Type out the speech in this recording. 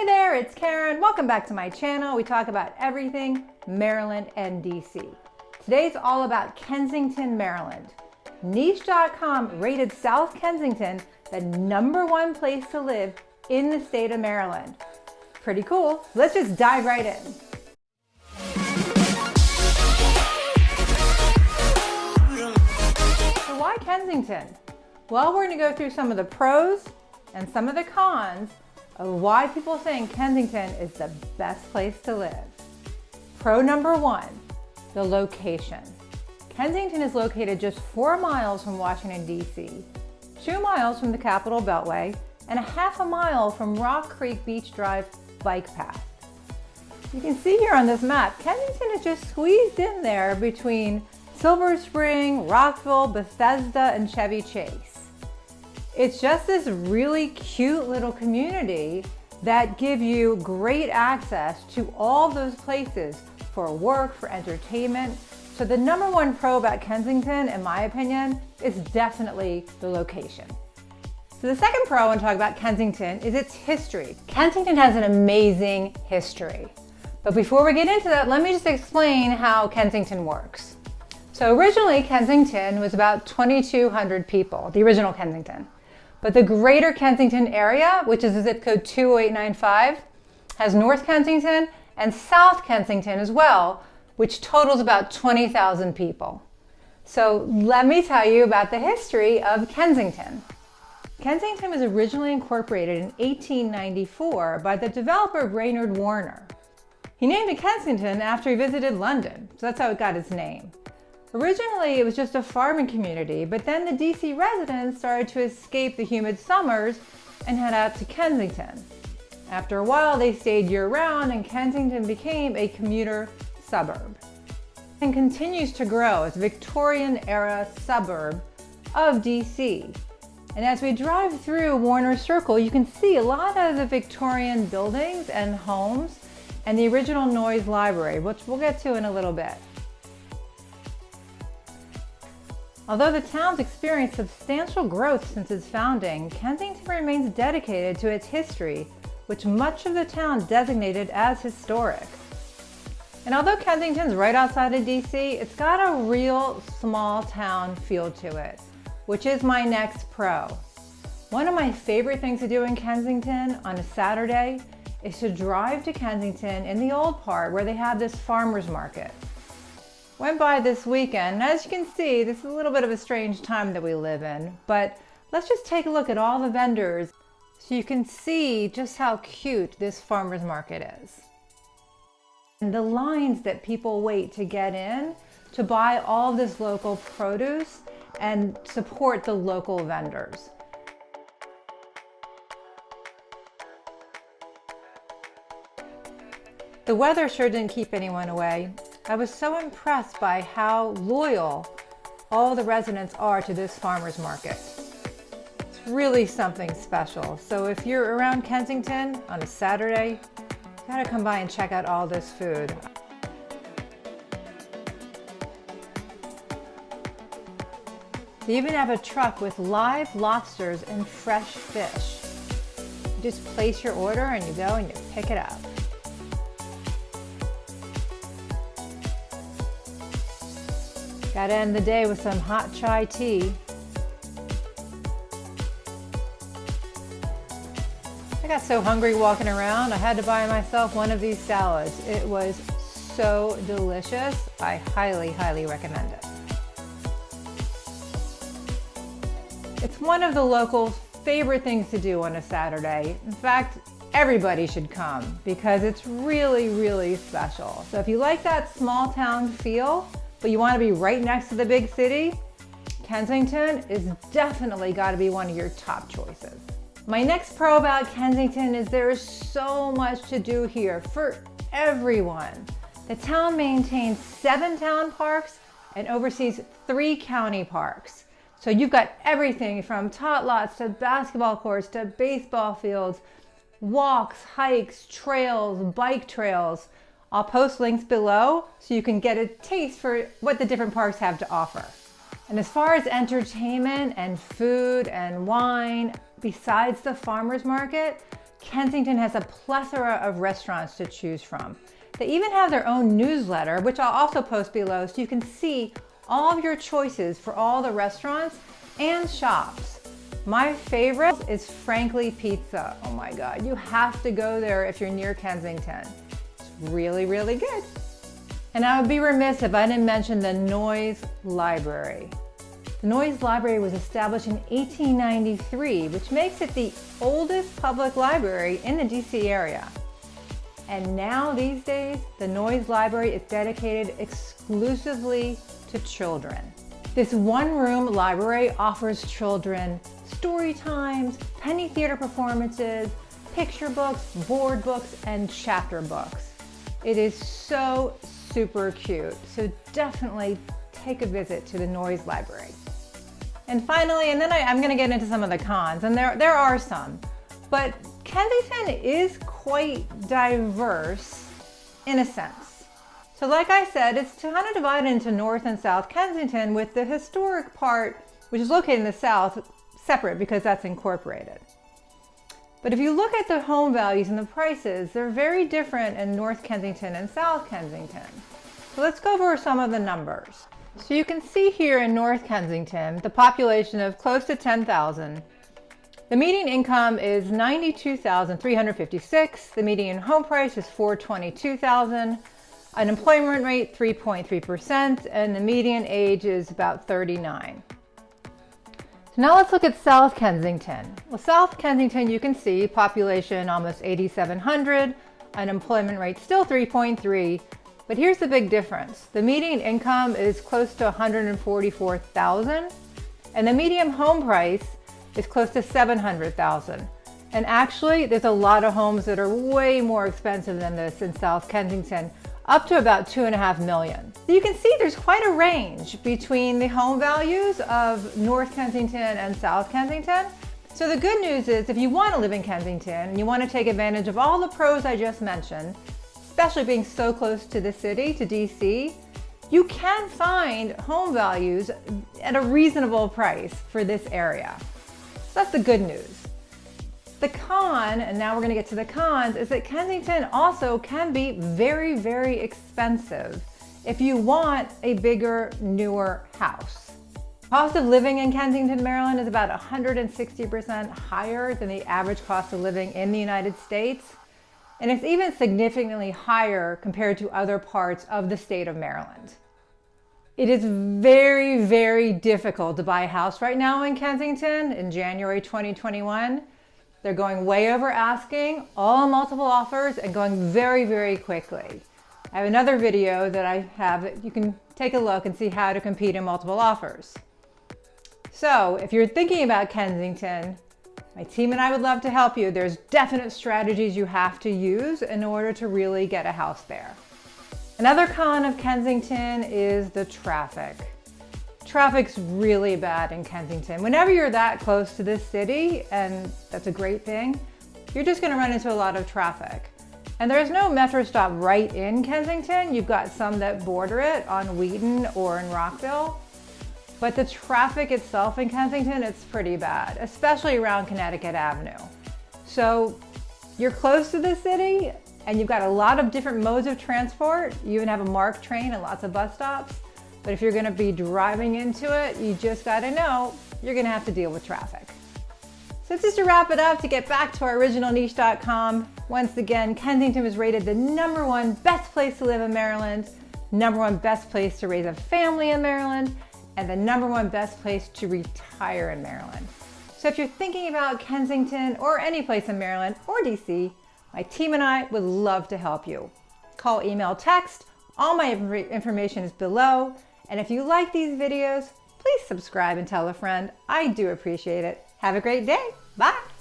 Hey there, it's Karen. Welcome back to my channel. We talk about everything Maryland and DC. Today's all about Kensington, Maryland. Niche.com rated South Kensington the #1 place to live in the state of Maryland. Pretty cool. Let's just dive right in. So why Kensington? Well, we're going to go through some of the pros and some of the cons of why people think Kensington is the best place to live. Pro number 1, the location. Kensington is located just 4 miles from Washington, D.C., 2 miles from the Capitol Beltway, and a half a mile from Rock Creek Beach Drive bike path. You can see here on this map, Kensington is just squeezed in there between Silver Spring, Rockville, Bethesda, and Chevy Chase. It's just this really cute little community that give you great access to all those places for work, for entertainment. So the #1 pro about Kensington, in my opinion, is definitely the location. So the second pro I want to talk about Kensington is its history. Kensington has an amazing history. But before we get into that, let me just explain how Kensington works. So originally, Kensington was about 2,200 people, the original Kensington. But the greater Kensington area, which is the zip code 20895, has North Kensington and South Kensington as well, which totals about 20,000 people. So let me tell you about the history of Kensington. Kensington was originally incorporated in 1894 by the developer Brainerd Warner. He named it Kensington after he visited London, so that's how it got its name. Originally, it was just a farming community, but then the DC residents started to escape the humid summers and head out to Kensington. After a while, they stayed year-round, and Kensington became a commuter suburb and continues to grow as a Victorian-era suburb of DC. And as we drive through Warner Circle, you can see a lot of the Victorian buildings and homes and the original Noyes Library, which we'll get to in a little bit. Although the town's experienced substantial growth since its founding, Kensington remains dedicated to its history, which much of the town designated as historic. And although Kensington's right outside of DC, it's got a real small town feel to it, which is my next pro. One of my favorite things to do in Kensington on a Saturday is to drive to Kensington in the old part where they have this farmer's market. Went by this weekend, and as you can see, this is a little bit of a strange time that we live in, but let's just take a look at all the vendors so you can see just how cute this farmer's market is. And the lines that people wait to get in to buy all this local produce and support the local vendors. The weather sure didn't keep anyone away. I was so impressed by how loyal all the residents are to this farmer's market. It's really something special. So if you're around Kensington on a Saturday, you gotta come by and check out all this food. They even have a truck with live lobsters and fresh fish. You just place your order and you go and you pick it up. Gotta end the day with some hot chai tea. I got so hungry walking around, I had to buy myself one of these salads. It was so delicious. I highly, highly recommend it. It's one of the locals' favorite things to do on a Saturday. In fact, everybody should come because it's really, really special. So if you like that small town feel, but you want to be right next to the big city, Kensington is definitely got to be one of your top choices. My next pro about Kensington is there is so much to do here for everyone. The town maintains 7 town parks and oversees 3 county parks. So you've got everything from tot lots to basketball courts to baseball fields, walks, hikes, trails, bike trails. I'll post links below so you can get a taste for what the different parks have to offer. And as far as entertainment and food and wine, besides the farmers market, Kensington has a plethora of restaurants to choose from. They even have their own newsletter, which I'll also post below, so you can see all of your choices for all the restaurants and shops. My favorite is Frankly Pizza. Oh my God, you have to go there if you're near Kensington. It's really, really good. And I would be remiss if I didn't mention the Noyes Library. The Noyes Library was established in 1893, which makes it the oldest public library in the DC area. And now these days, the Noyes Library is dedicated exclusively to children. This one-room library offers children story times, penny theater performances, picture books, board books, and chapter books. It is so super cute, so definitely take a visit to the Noyes Library. And finally, and then I'm going to get into some of the cons, and there are some, but Kensington is quite diverse in a sense. So like I said, it's kind of divided into North and South Kensington, with the historic part, which is located in the south, separate because that's incorporated. But if you look at the home values and the prices, they're very different in North Kensington and South Kensington. So let's go over some of the numbers. So you can see here in North Kensington, the population of close to 10,000. The median income is $92,356. The median home price is $422,000. Unemployment rate 3.3%, and the median age is about 39. So now let's look at South Kensington. Well, South Kensington, you can see population almost 8,700, unemployment rate still 3.3, but here's the big difference. The median income is close to $144,000, and the median home price is close to $700,000. And actually, there's a lot of homes that are way more expensive than this in South Kensington, up to about $2.5 million. So you can see there's quite a range between the home values of North Kensington and South Kensington. So the good news is, if you want to live in Kensington and you want to take advantage of all the pros I just mentioned, especially being so close to the city, to DC, you can find home values at a reasonable price for this area. So that's the good news. The con, and now we're going to get to the cons, is that Kensington also can be very, very expensive if you want a bigger, newer house. Cost of living in Kensington, Maryland is about 160% higher than the average cost of living in the United States. And it's even significantly higher compared to other parts of the state of Maryland. It is very, very difficult to buy a house right now in Kensington in January 2021. They're going way over asking, all multiple offers, and going very, very quickly. I have another video that I have that you can take a look and see how to compete in multiple offers. So if you're thinking about Kensington, my team and I would love to help you. There's definite strategies you have to use in order to really get a house there. Another con of Kensington is the traffic. Traffic's really bad in Kensington. Whenever you're that close to this city, and that's a great thing, you're just gonna run into a lot of traffic. And there's no metro stop right in Kensington. You've got some that border it on Wheaton or in Rockville. But the traffic itself in Kensington, it's pretty bad, especially around Connecticut Avenue. So you're close to the city and you've got a lot of different modes of transport. You even have a MARC train and lots of bus stops. But if you're gonna be driving into it, you just gotta know you're gonna have to deal with traffic. So just to wrap it up, to get back to our original niche.com, once again, Kensington was rated the #1 best place to live in Maryland, #1 best place to raise a family in Maryland, and the #1 best place to retire in Maryland. So if you're thinking about Kensington or any place in Maryland or DC, my team and I would love to help you. Call, email, text. All my information is below. And if you like these videos, please subscribe and tell a friend. I do appreciate it. Have a great day. Bye.